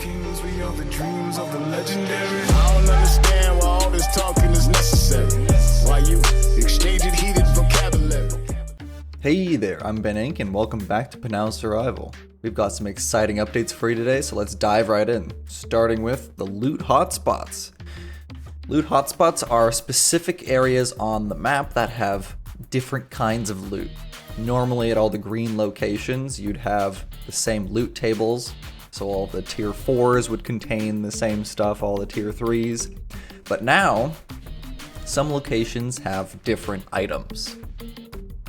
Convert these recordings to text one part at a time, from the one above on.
kings, we are the dreams of the legendary. I don't understand why all this talking is necessary. Why you exchanging heated vocabulary. Hey there, I'm Ben Inc. and welcome back to Panau Survival. We've got some exciting updates for you today, so let's dive right in. Starting with the loot hotspots. Loot hotspots are specific areas on the map that have different kinds of loot. Normally at all the green locations, you'd have the same loot tables. So all the tier 4s would contain the same stuff, all the tier 3s. But now, some locations have different items.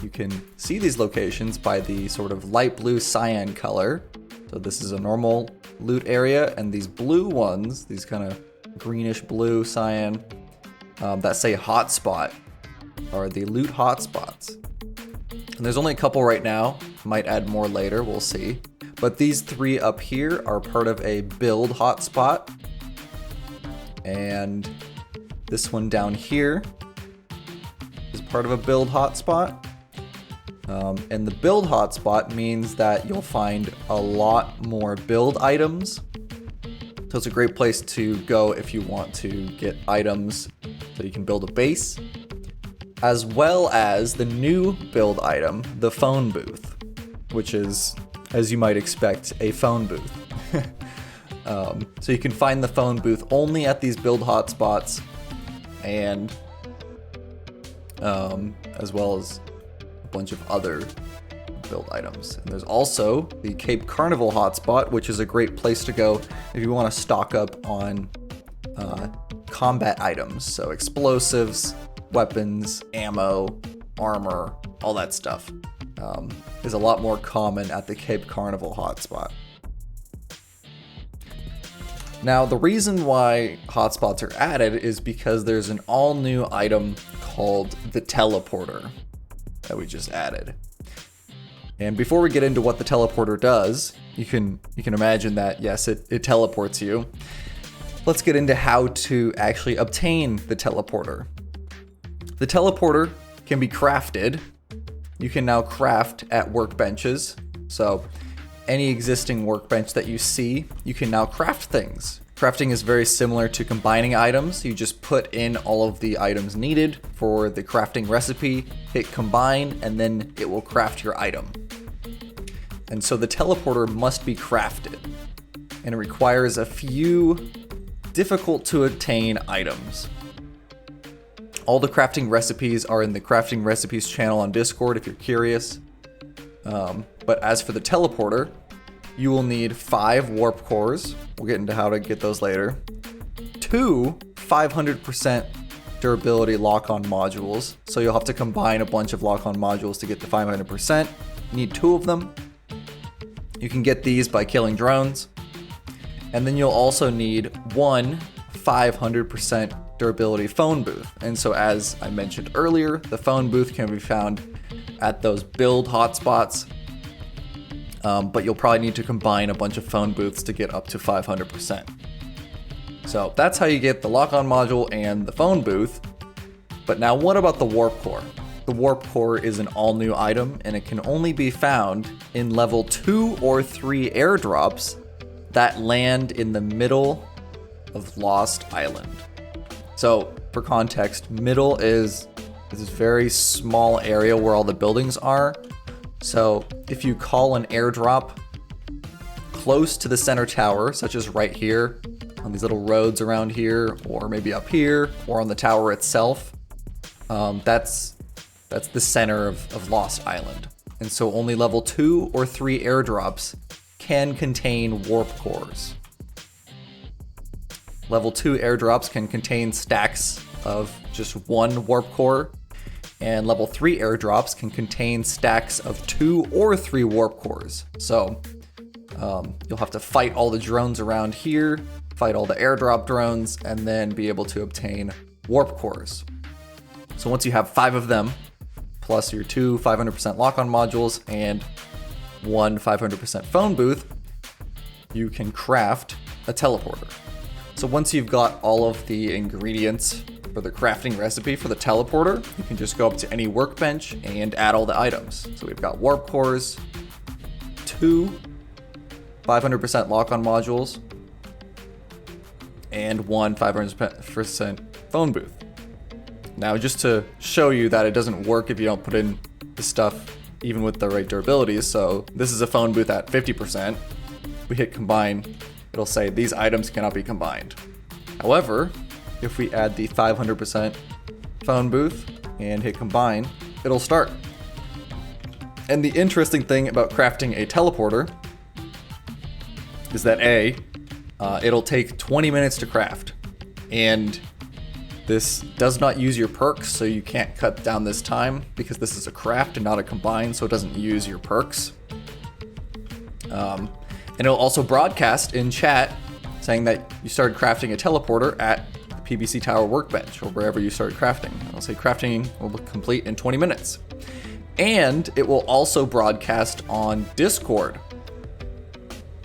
You can see these locations by the sort of light blue cyan color. So this is a normal loot area, and these blue ones, these kind of greenish blue cyan, that say hotspot, are the loot hotspots. And there's only a couple right now, might add more later, we'll see. But these three up here are part of a build hotspot. And this one down here is part of a build hotspot. And the build hotspot means that you'll find a lot more build items. So it's a great place to go if you want to get items so you can build a base, as well as the new build item, the phone booth, which is, as you might expect, a phone booth. So you can find the phone booth only at these build hotspots, and as well as a bunch of other build items. And there's also the Cape Carnival hotspot, which is a great place to go if you want to stock up on combat items, so explosives, weapons, ammo, armor, all that stuff is a lot more common at the Cape Carnival hotspot. Now, the reason why hotspots are added is because there's an all-new item called the teleporter that we just added. And before we get into what the teleporter does, you can imagine that, yes, it teleports you. Let's get into how to actually obtain the teleporter. The teleporter can be crafted. You can now craft at workbenches. So any existing workbench that you see, you can now craft things. Crafting is very similar to combining items. You just put in all of the items needed for the crafting recipe, hit combine, and then it will craft your item. And so the teleporter must be crafted, and it requires a few difficult to attain items. All the crafting recipes are in the crafting recipes channel on Discord if you're curious. But as for the teleporter, you will need 5 warp cores. We'll get into how to get those later. 2 500% durability lock-on modules. So you'll have to combine a bunch of lock-on modules to get to 500%. You need 2 of them. You can get these by killing drones. And then you'll also need 1 500% durability phone booth. And so as I mentioned earlier, the phone booth can be found at those build hotspots. But you'll probably need to combine a bunch of phone booths to get up to 500%. So that's how you get the lock-on module and the phone booth. But now what about the warp core? The warp core is an all-new item, and it can only be found in level 2 or 3 airdrops that land in the middle of Lost Island. So for context, middle is this very small area where all the buildings are. So if you call an airdrop close to the center tower, such as right here on these little roads around here, or maybe up here, or on the tower itself, that's the center of Lost Island. And so only level 2 or 3 airdrops can contain warp cores. Level 2 airdrops can contain stacks of just 1 warp core, and level 3 airdrops can contain stacks of 2 or 3 warp cores. So you'll have to fight all the drones around here, fight all the airdrop drones, and then be able to obtain warp cores. So once you have 5 of them, plus your 2 500% lock-on modules and 1 500% phone booth, you can craft a teleporter. So once you've got all of the ingredients for the crafting recipe for the teleporter, you can just go up to any workbench and add all the items. So we've got warp cores, 2 500% lock-on modules, and one 500% phone booth. Now, just to show you that it doesn't work if you don't put in the stuff even with the right durability, so this is a phone booth at 50%. We hit combine, it'll say these items cannot be combined. However, if we add the 500% phone booth and hit combine, it'll start. And the interesting thing about crafting a teleporter is that it'll take 20 minutes to craft. And this does not use your perks, so you can't cut down this time because this is a craft and not a combine, so it doesn't use your perks. And it'll also broadcast in chat saying that you started crafting a teleporter at the PBC Tower workbench or wherever you started crafting. It'll say crafting will complete in 20 minutes. And it will also broadcast on Discord.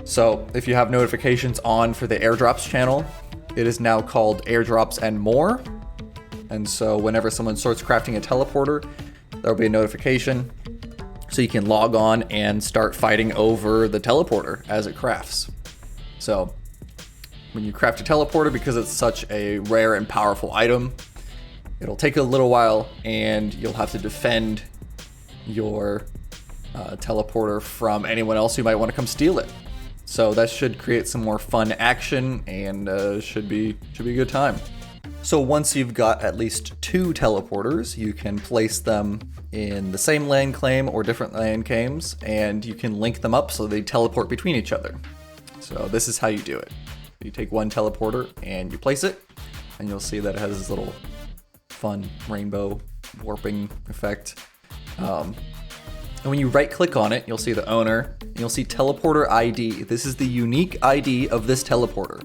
So if you have notifications on for the airdrops channel, it is now called airdrops and more. And so whenever someone starts crafting a teleporter, there'll be a notification so you can log on and start fighting over the teleporter as it crafts. So when you craft a teleporter, because it's such a rare and powerful item, it'll take a little while and you'll have to defend your teleporter from anyone else who might want to come steal it. So that should create some more fun action and should be a good time. So once you've got at least 2 teleporters, you can place them in the same land claim or different land claims, and you can link them up so they teleport between each other. So this is how you do it. You take one teleporter and you place it, and you'll see that it has this little fun rainbow warping effect. And when you right click on it, you'll see the owner, and you'll see teleporter ID. This is the unique ID of this teleporter.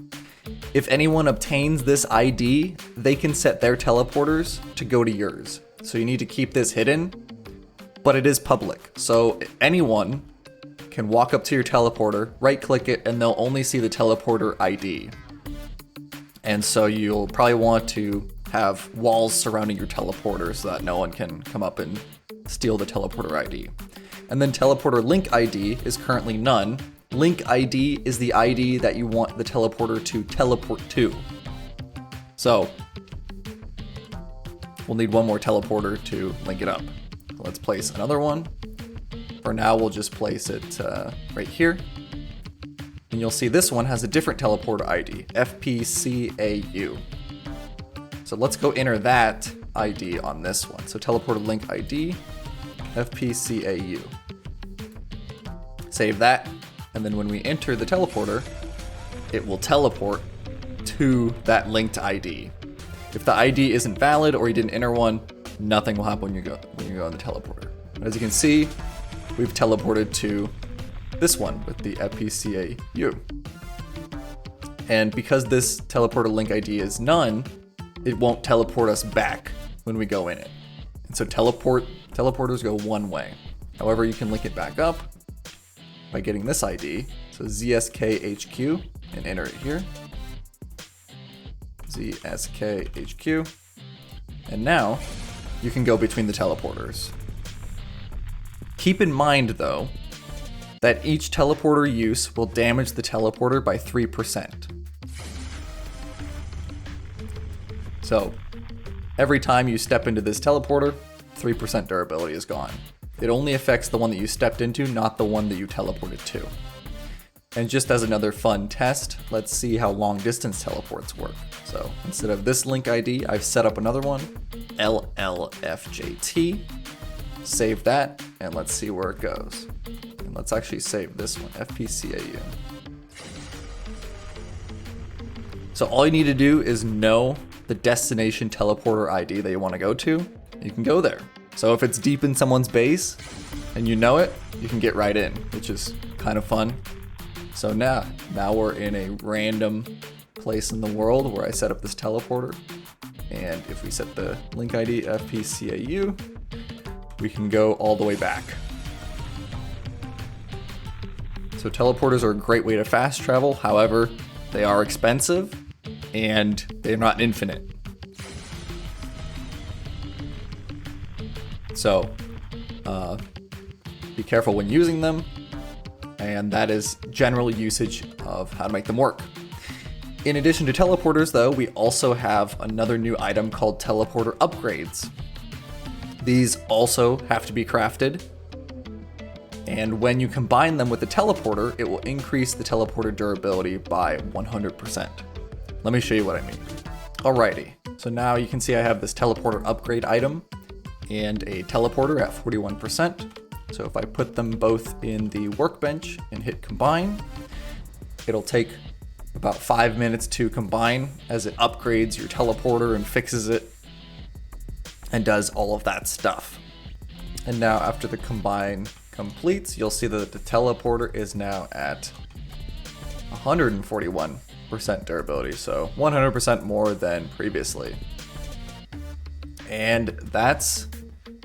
If anyone obtains this ID, they can set their teleporters to go to yours. So you need to keep this hidden, but it is public. So anyone can walk up to your teleporter, right click it, and they'll only see the teleporter ID. And so you'll probably want to have walls surrounding your teleporter so that no one can come up and steal the teleporter ID. And then teleporter link ID is currently none. Link ID is the ID that you want the teleporter to teleport to. So we'll need one more teleporter to link it up. Let's place another one. For now, we'll just place it right here. And you'll see this one has a different teleporter ID, FPCAU. So let's go enter that ID on this one. So teleporter link ID, FPCAU. Save that, and then when we enter the teleporter, it will teleport to that linked ID. If the ID isn't valid or you didn't enter one, nothing will happen when you go on the teleporter. But as you can see, we've teleported to this one with the FPCAU. And because this teleporter link ID is none, it won't teleport us back when we go in it. And so teleporters go one way. However, you can link it back up by getting this ID. So ZSKHQ, and enter it here. ZSKHQ. And now you can go between the teleporters. Keep in mind though, that each teleporter use will damage the teleporter by 3%. So every time you step into this teleporter, 3% durability is gone. It only affects the one that you stepped into, not the one that you teleported to. And just as another fun test, let's see how long distance teleports work. So instead of this link ID, I've set up another one, LLFJT. Save that, and let's see where it goes. And let's actually save this one, FPCAU. So all you need to do is know the destination teleporter ID that you want to go to. You can go there. So if it's deep in someone's base and you know it, you can get right in, which is kind of fun. So now we're in a random place in the world where I set up this teleporter. And if we set the link ID FPCAU, we can go all the way back. So teleporters are a great way to fast travel. However, they are expensive and they're not infinite. So be careful when using them. And that is general usage of how to make them work. In addition to teleporters though, we also have another new item called teleporter upgrades. These also have to be crafted, and when you combine them with the teleporter, it will increase the teleporter durability by 100%. Let me show you what I mean. Alrighty, so now you can see I have this teleporter upgrade item and a teleporter at 41%. So if I put them both in the workbench and hit combine, it'll take about 5 minutes to combine as it upgrades your teleporter and fixes it and does all of that stuff. And now after the combine completes, you'll see that the teleporter is now at 141% durability, so 100% more than previously. And that's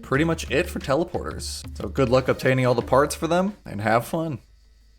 pretty much it for teleporters. So good luck obtaining all the parts for them and have fun.